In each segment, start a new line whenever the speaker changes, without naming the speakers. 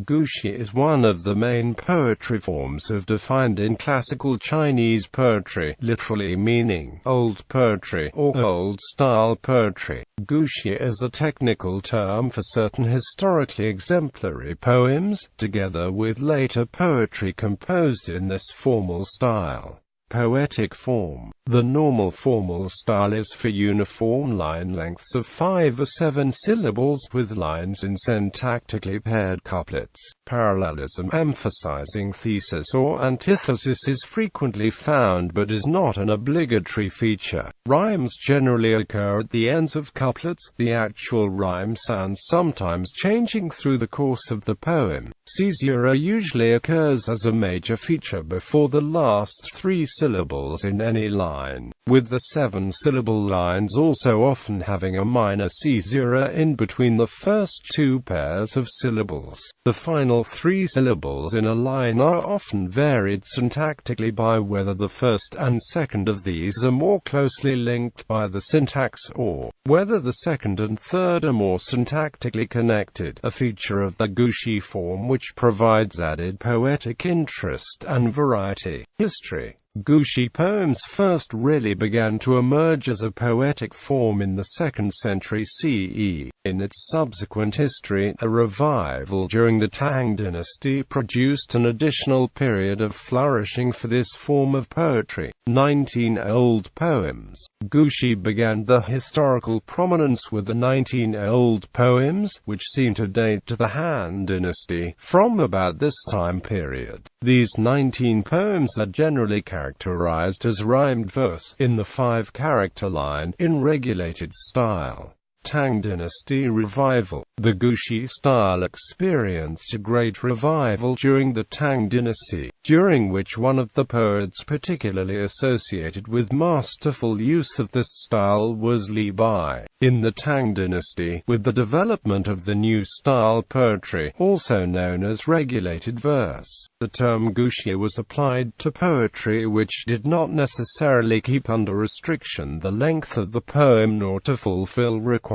Gushi is one of the main poetry forms defined in classical Chinese poetry, literally meaning old poetry or old-style poetry. Gushi is a technical term for certain historically exemplary poems, together with later poetry composed in this formal style. Poetic form. The normal formal style is for uniform line lengths of 5 or 7 syllables with lines in syntactically paired couplets. Parallelism emphasizing thesis or antithesis is frequently found but is not an obligatory feature. Rhymes generally occur at the ends of couplets, the actual rhyme sounds sometimes changing through the course of the poem. Caesura usually occurs as a major feature before the last 3 syllables in any line, with the 7-syllable lines also often having a minor caesura in between the first 2 pairs of syllables. The final 3 syllables in a line are often varied syntactically by whether the first and second of these are more closely linked by the syntax or whether the second and third are more syntactically connected, a feature of the Gushi form which provides added poetic interest and variety. History. Gushi poems first really began to emerge as a poetic form in the 2nd century CE. In its subsequent history, a revival during the Tang Dynasty produced an additional period of flourishing for this form of poetry. 19 Old poems. Gushi began the historical prominence with the 19 Old poems, which seem to date to the Han Dynasty, from about this time period. These 19 poems are generally characterized as rhymed verse, in the 5-character line, in regulated style. Tang Dynasty Revival. The Gushi style experienced a great revival during the Tang Dynasty, during which one of the poets particularly associated with masterful use of this style was Li Bai. In the Tang Dynasty, with the development of the new style poetry, also known as regulated verse, the term Gushi was applied to poetry which did not necessarily keep under restriction the length of the poem nor to fulfill requirements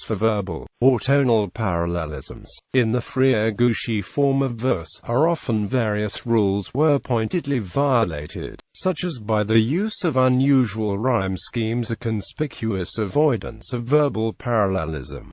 for verbal or tonal parallelisms. In the freer Gushi form of verse, often various rules were pointedly violated, such as by the use of unusual rhyme schemes, a conspicuous avoidance of verbal parallelism,